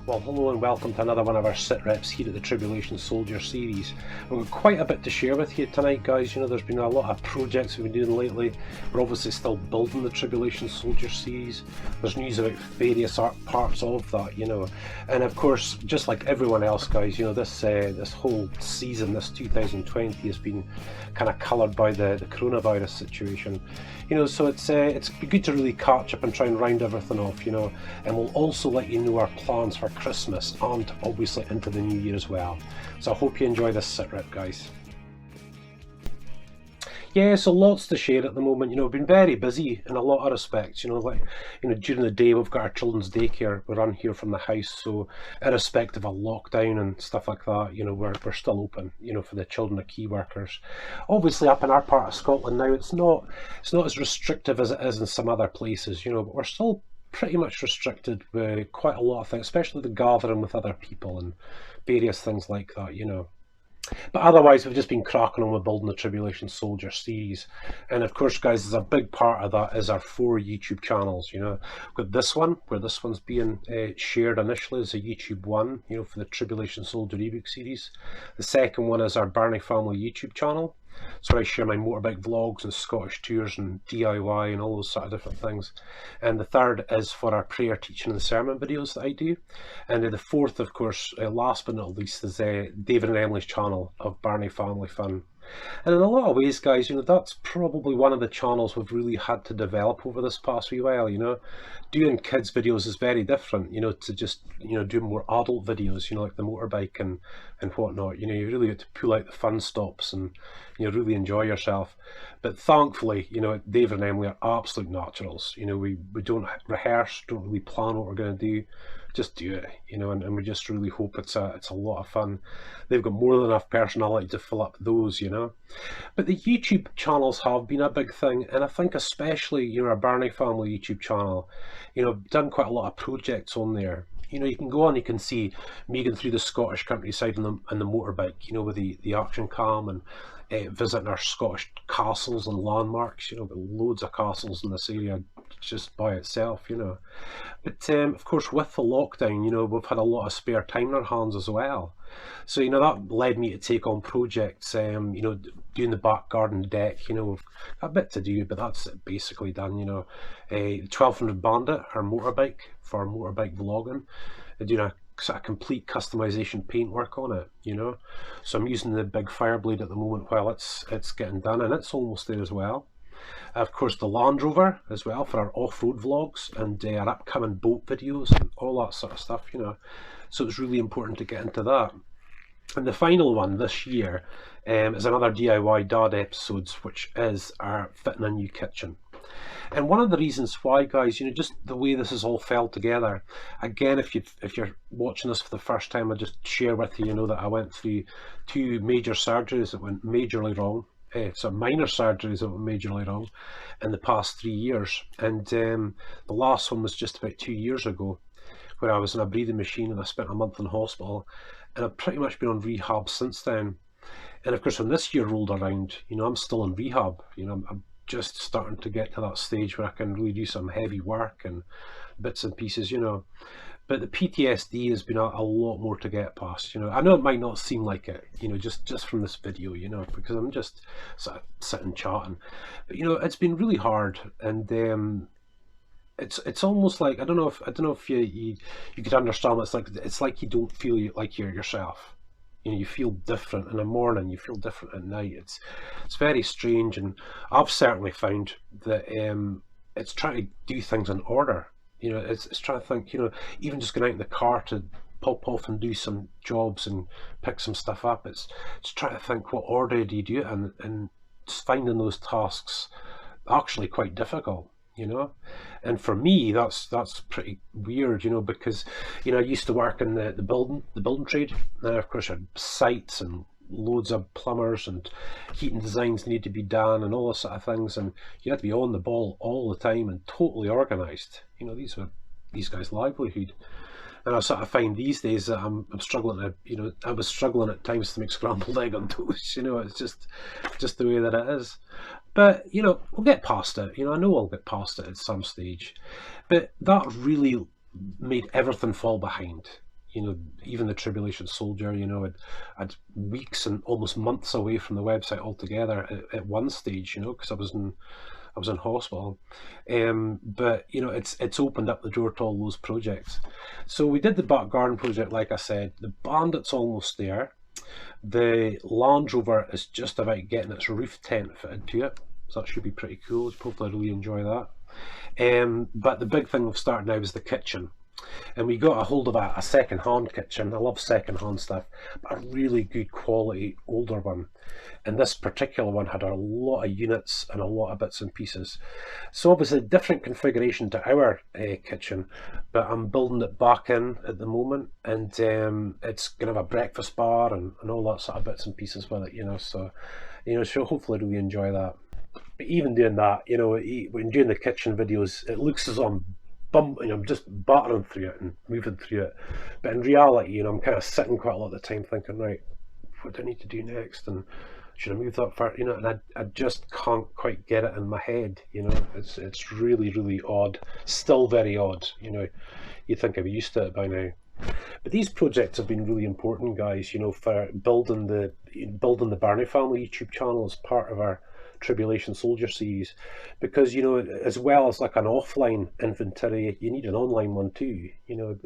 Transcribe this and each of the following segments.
Well, hello and welcome to another one of our Sitreps here at the Tribulation Soldier series. We've got quite a bit to share with you tonight, guys. You know, there's been a lot of projects we've been doing lately. We're obviously still building the Tribulation Soldier series. There's news about various parts of that, you know. And of course, just like everyone else, guys, you know, this whole season, this 2020, has been kind of coloured by the coronavirus situation. You know, so it's good to really catch up and try and round everything off, you know. And we'll also let you know our plans for Christmas and obviously into the new year as well. So I hope you enjoy this Sitrep, guys. Yeah, so lots to share at the moment. You know, we've been very busy in a lot of respects. You know, like, you know, during the day we've got our children's daycare. We run here from the house, so irrespective of lockdown and stuff like that, you know, we're still open. You know, for the children of key workers. Obviously, up in our part of Scotland now, it's not as restrictive as it is in some other places. You know, but we're still pretty much restricted with quite a lot of things, especially the gathering with other people and various things like that. You know. But otherwise, we've just been cracking on with building the Tribulation Soldier series. And of course, guys, there's a big part of that is our 4 YouTube channels. You know, we've got this one, where this one's being shared initially as a YouTube 1, you know, for the Tribulation Soldier ebook series. The second one is our Birnie Family YouTube channel. So I share my motorbike vlogs and Scottish tours and DIY and all those sort of different things. And the third is for our prayer, teaching and sermon videos that I do. And the fourth, of course, last but not least, is David and Emily's channel of Birnie Family Fun. And in a lot of ways, guys, you know, that's probably one of the channels we've really had to develop over this past wee while. You know, doing kids videos is very different, you know, to just, you know, doing more adult videos, you know, like the motorbike and whatnot. You know, you really get to pull out the fun stops and, you know, really enjoy yourself. But thankfully, you know, David and Emily are absolute naturals. You know, we don't rehearse, don't really plan what we're going to do. Just do it, you know, and we just really hope it's a lot of fun. They've got more than enough personality to fill up those, you know. But the YouTube channels have been a big thing, and I think especially, you know, our Birnie Family YouTube channel, you know, I've done quite a lot of projects on there. You know, you can go on, you can see me going through the Scottish countryside on the motorbike, you know, with the action cam, and visiting our Scottish castles and landmarks. You know, got loads of castles in this area just by itself, you know. But of course, with the lockdown, you know, we've had a lot of spare time in our hands as well. So, you know, that led me to take on projects, you know, doing the back garden deck. You know, we've got a bit to do, but that's basically done, you know. 1200 Bandit, our motorbike, for motorbike vlogging, and doing a sort of complete customization paintwork on it, you know. So I'm using the big Fireblade at the moment while it's getting done, and it's almost there as well. Of course, the Land Rover as well for our off-road vlogs and our upcoming boat videos and all that sort of stuff, you know. So it's really important to get into that. And the final one this year is another DIY dad episodes, which is our fitting a new kitchen. And one of the reasons why, guys, you know, just the way this is all fell together. Again, if you're watching this for the first time, I just share with you, you know, that I went through 2 major surgeries that went majorly wrong. So minor surgeries that went majorly wrong in the past 3 years. And the last one was just about 2 years ago, where I was in a breathing machine and I spent a month in hospital, and I've pretty much been on rehab since then. And of course, when this year rolled around, you know, I'm still in rehab. You know, I'm just starting to get to that stage where I can really do some heavy work and bits and pieces, you know. But the PTSD has been a lot more to get past, you know. I know it might not seem like it, you know, just from this video, you know, because I'm just sort of sitting chatting. But, you know, it's been really hard, and it's almost like, I don't know if you could understand what it's like you don't feel like you're yourself. You know, you feel different in the morning, you feel different at night. It's very strange, and I've certainly found that it's trying to do things in order. You know, it's trying to think, you know, even just going out in the car to pop off and do some jobs and pick some stuff up. It's trying to think, what order do you do it in, and just finding those tasks actually quite difficult, you know. And for me, that's pretty weird, you know, because, you know, I used to work in the building trade. Now, of course, I had sites and loads of plumbers and heating designs need to be done and all those sort of things, and you had to be on the ball all the time and totally organised. You know, these were these guys' livelihood. And I sort of find these days that I'm struggling to, you know, I was struggling at times to make scrambled egg on toast. You know, it's just the way that it is. But, you know, we'll get past it. You know, I know I'll get past it at some stage. But that really made everything fall behind. You know, even the Tribulation Soldier, you know, I'd weeks and almost months away from the website altogether at one stage, you know, because I was in hospital. But you know, it's opened up the door to all those projects. So we did the back garden project, like I said. The Bandit's almost there. The Land Rover is just about getting its roof tent fitted to it, so that should be pretty cool. Hopefully I really enjoy that. But the big thing we've started now is the kitchen. And we got a hold of a second-hand kitchen. I love second-hand stuff, but a really good quality older one. And this particular one had a lot of units and a lot of bits and pieces. So obviously different configuration to our kitchen, but I'm building it back in at the moment, and it's going to have a breakfast bar and all that sort of bits and pieces with it, you know. So, you know, so hopefully really enjoy that. But even doing that, you know, when doing the kitchen videos, it looks as though I'm just battering through it and moving through it. But in reality, you know, I'm kind of sitting quite a lot of the time thinking, right, what do I need to do next? And should I move that far? You know, and I just can't quite get it in my head, you know. It's really, really odd. Still very odd, you know. You'd think I'd be used to it by now. But these projects have been really important, guys, you know, for building the Birnie Family YouTube channel as part of our Tribulation Soldier series, because, you know, as well as like an offline inventory, you need an online one too, you know.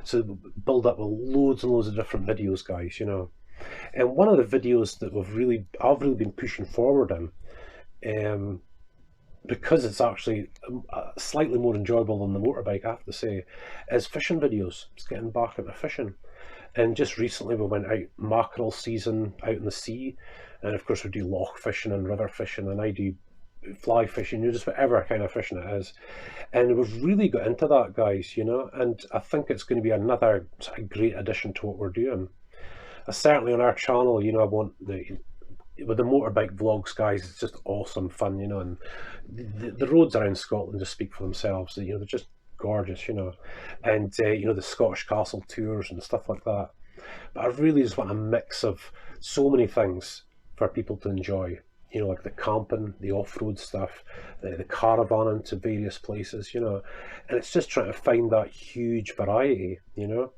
So build up with loads and loads of different videos, guys, you know. And one of the videos that I've really been pushing forward in, because it's actually slightly more enjoyable than the motorbike, I have to say, is fishing videos. It's getting back into fishing. And just recently we went out mackerel season out in the sea, and of course we do loch fishing and river fishing, and I do fly fishing, you know, just whatever kind of fishing it is. And we've really got into that, guys, you know, and I think it's going to be another sort of great addition to what we're doing. Certainly on our channel, you know, I want with the motorbike vlogs, guys, it's just awesome fun, you know, and the roads around Scotland just speak for themselves. You know, they're just gorgeous, you know, and you know, the Scottish castle tours and stuff like that. But I really just want a mix of so many things for people to enjoy, you know, like the camping, the off-road stuff, the caravanning to various places, you know, and it's just trying to find that huge variety, you know.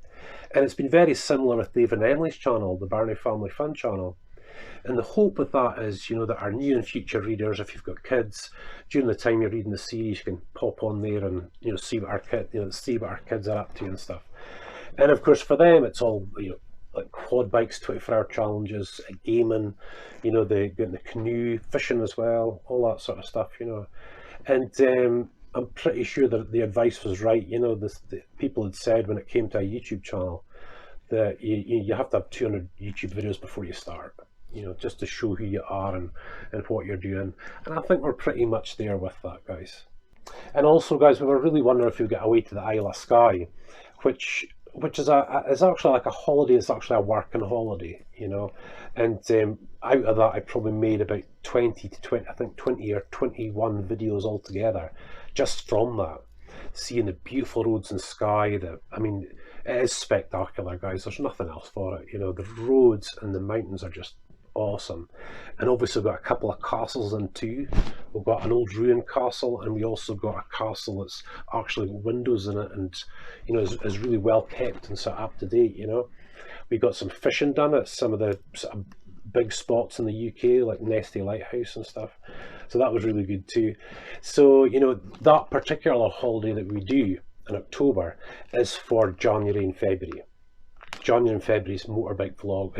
And it's been very similar with Dave and Emily's channel, the Birnie Family Fun channel. And the hope with that is, you know, that our new and future readers, if you've got kids, during the time you're reading the series, you can pop on there and, you know, see what our kids are up to and stuff. And of course, for them, it's all, you know, like quad bikes, 24-hour challenges, gaming, you know, getting the canoe, fishing as well, all that sort of stuff, you know. And I'm pretty sure that the advice was right. You know, the people had said when it came to a YouTube channel that you have to have 200 YouTube videos before you start, you know, just to show who you are and what you're doing. And I think we're pretty much there with that, guys. And also, guys, we were really wondering if we'd get away to the Isle of Skye, which is actually like a holiday. It's actually a working holiday, you know. And out of that, I probably made about 20 or 21 videos altogether, just from that, seeing the beautiful roads in Skye. I mean, it is spectacular, guys. There's nothing else for it, you know. The roads and the mountains are just awesome. And obviously we've got a couple of castles in too. We've got an old ruined castle, and we also got a castle that's actually got windows in it, and, you know, is really well kept and sort of up to date, you know. We got some fishing done at some of the sort of big spots in the UK, like Nesty Lighthouse and stuff. So that was really good too. So, you know, that particular holiday that we do in October is for January and February. January and February's motorbike vlog,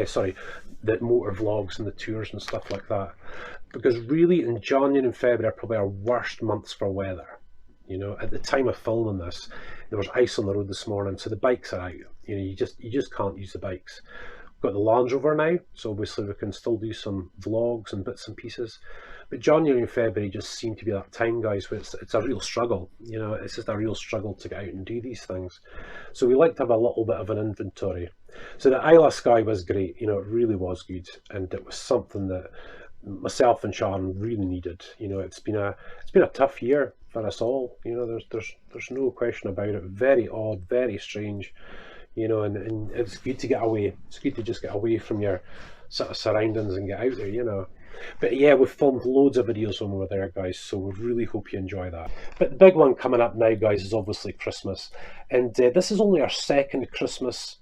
the motor vlogs and the tours and stuff like that. Because really in January and February are probably our worst months for weather. You know, at the time of filming this, there was ice on the road this morning, so the bikes are out. You know, you just can't use the bikes. We've got the Land Rover now, so obviously we can still do some vlogs and bits and pieces. But January and February just seem to be that time, guys, where it's a real struggle. You know, it's just a real struggle to get out and do these things. So we like to have a little bit of an inventory. So the Isle of Skye was great. You know, it really was good, and it was something that myself and Sharon really needed. You know, it's been a tough year for us all. You know, there's no question about it. Very odd, very strange. You know, and it's good to get away. It's good to just get away from your sort of surroundings and get out there, you know. But yeah, we've filmed loads of videos when we were there, guys, so we really hope you enjoy that. But the big one coming up now, guys, is obviously Christmas. And this is only our second Christmas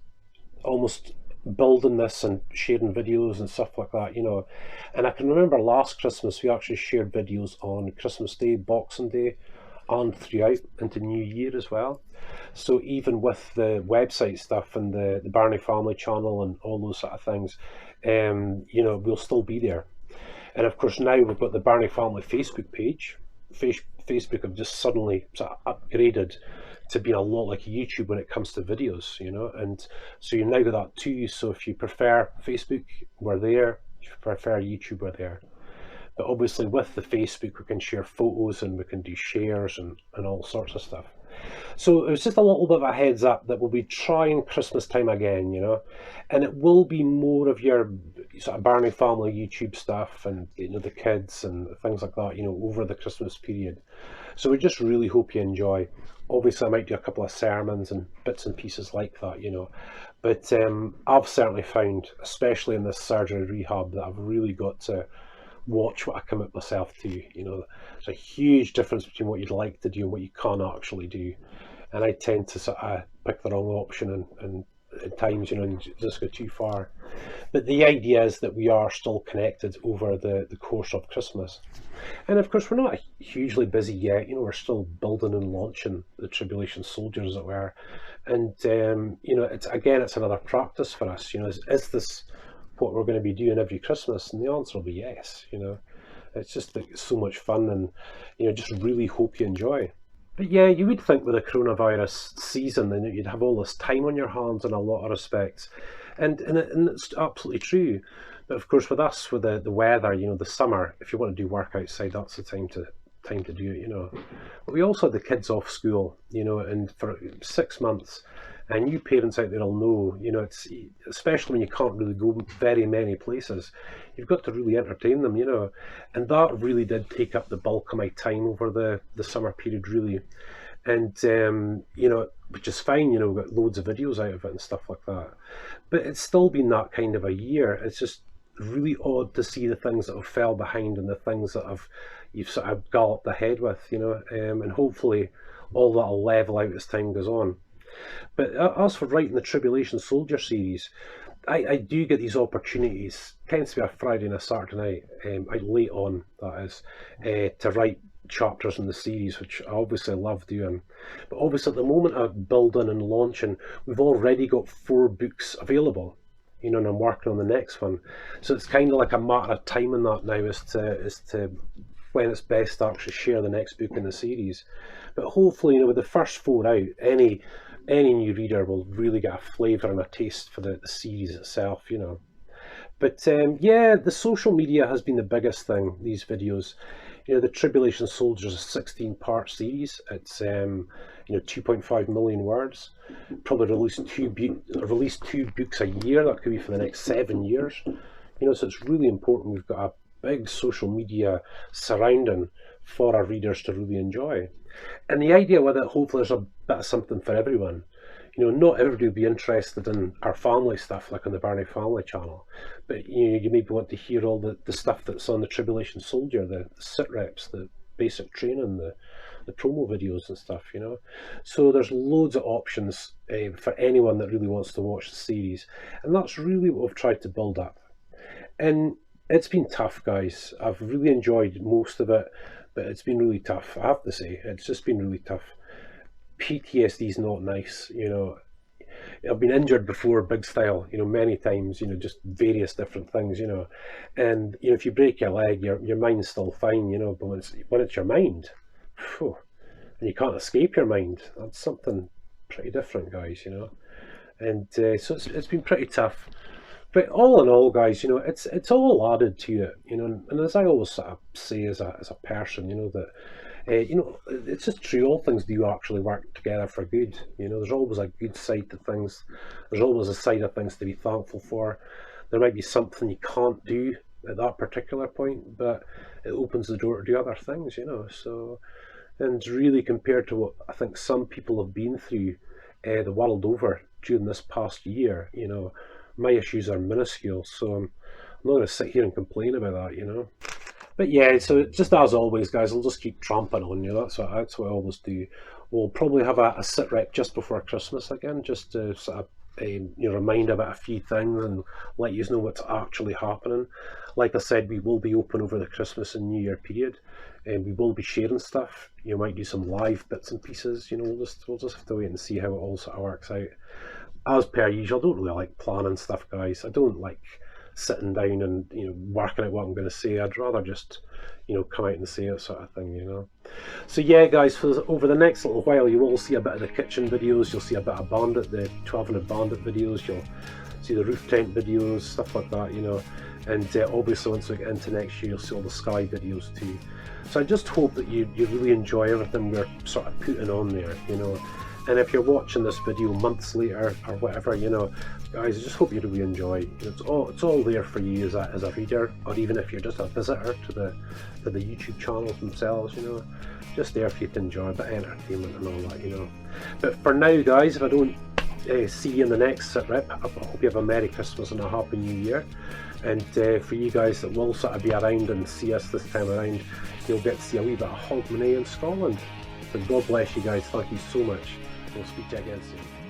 almost building this and sharing videos and stuff like that, you know. And I can remember last Christmas we actually shared videos on Christmas Day, Boxing Day, and throughout into New Year as well. So even with the website stuff and the Birnie Family channel and all those sort of things, you know, we'll still be there. And of course now we've got the Birnie Family Facebook page. Facebook have just suddenly sort of upgraded to being a lot like YouTube when it comes to videos, you know, and so you now got that too. So if you prefer Facebook, we're there. If you prefer YouTube, we're there. But obviously with the Facebook, we can share photos and we can do shares and all sorts of stuff. So it was just a little bit of a heads up that we'll be trying Christmas time again, you know, and it will be more of your sort of Birnie Family YouTube stuff and, you know, the kids and things like that, you know, over the Christmas period. So we just really hope you enjoy. Obviously I might do a couple of sermons and bits and pieces like that, you know, but I've certainly found, especially in this surgery rehab, that I've really got to watch what I commit myself to. You know, there's a huge difference between what you'd like to do and what you can't actually do, and I tend to sort of pick the wrong option and at times, you know, and just go too far. But the idea is that we are still connected over the course of Christmas. And of course we're not hugely busy yet, you know, we're still building and launching the Tribulation Soldier, as it were. And you know, it's another practice for us, you know, is this what we're going to be doing every Christmas? And the answer will be yes. You know, it's just like, so much fun, and you know, just really hope you enjoy. But yeah, you would think with the coronavirus season then you'd have all this time on your hands in a lot of respects, and it's absolutely true. But of course with us, with the weather, you know, the summer, if you want to do work outside, that's the time to do it, you know. But we also had the kids off school, you know, and for 6 months, and you parents out there will know, you know, it's especially when you can't really go very many places, you've got to really entertain them, you know, and that really did take up the bulk of my time over the summer period, really. And you know, which is fine, you know, we've got loads of videos out of it and stuff like that, but it's still been that kind of a year. It's just really odd to see the things that have fell behind and the things that you've sort of galloped ahead with, you know, and hopefully all that'll level out as time goes on. But as for writing the Tribulation Soldier series, I do get these opportunities. It tends to be a Friday and a Saturday night, late on that is, to write chapters in the series, which I obviously love doing. But obviously at the moment of building and launching, we've already got 4 books available, you know, and I'm working on the next one. So it's kind of like a matter of timing that now as to when it's best to actually share the next book in the series. But hopefully, you know, with the first 4 out, any new reader will really get a flavour and a taste for the series itself, you know. But yeah, the social media has been the biggest thing, these videos. You know, the Tribulation Soldier is a 16-part series. It's you know, 2.5 million words. Probably release 2 books a year. That could be for the next 7 years. You know, so it's really important we've got a big social media surrounding for our readers to really enjoy. And the idea with it, hopefully there's a bit of something for everyone. You know, not everybody will be interested in our family stuff like on the Birnie Family channel, but you know, you maybe want to hear all the stuff that's on the Tribulation Soldier, the Sitreps, the basic training, the promo videos and stuff, you know. So there's loads of options for anyone that really wants to watch the series, and that's really what we've tried to build up. And it's been tough, guys. I've really enjoyed most of it, but it's been really tough, I have to say. It's just been really tough. PTSD is not nice, you know. I've been injured before, big style, you know, many times, you know, just various different things, you know. And you know, if you break your leg, your mind's still fine, you know, but when it's your mind, phew, and you can't escape your mind, that's something pretty different, guys, you know. And so it's been pretty tough. But all in all, guys, you know, it's all added to it, you know, and as I always sort of say as a person, you know, that you know, it's just true, all things do actually work together for good. You know, there's always a good side to things, there's always a side of things to be thankful for. There might be something you can't do at that particular point, but it opens the door to do other things, you know. So, and really compared to what I think some people have been through the world over during this past year, you know, my issues are minuscule, so I'm not going to sit here and complain about that, you know. But yeah, so just as always, guys, I'll just keep tramping on you. That's what I always do. We'll probably have a sit rep just before Christmas again, just to sort of remind about a few things and let you know what's actually happening. Like I said, we will be open over the Christmas and New Year period, and we will be sharing stuff. You might do some live bits and pieces. We'll just have to wait and see how it all sort of works out. As per usual, I don't really like planning stuff, guys. I don't like sitting down and working out what I'm going to say. I'd rather just come out and say it, sort of thing. So yeah, guys, over the next little while, you will see a bit of the kitchen videos. You'll see a bit of Bandit, the 1200 Bandit videos. You'll see the roof tent videos, stuff like that. And obviously once we get into next year, you'll see all the Sky videos too. So I just hope that you really enjoy everything we're sort of putting on there. And if you're watching this video months later or whatever, guys, I just hope you really enjoy. It's all there for you as a reader, or even if you're just a visitor to the YouTube channels themselves. Just there for you to enjoy, a bit of entertainment and all that. But for now, guys, if I don't see you in the next Sitrep, I hope you have a Merry Christmas and a Happy New Year. And for you guys that will sort of be around and see us this time around, you'll get to see a wee bit of Hogmanay in Scotland. So God bless you guys. Thank you so much. We'll speak to you again soon.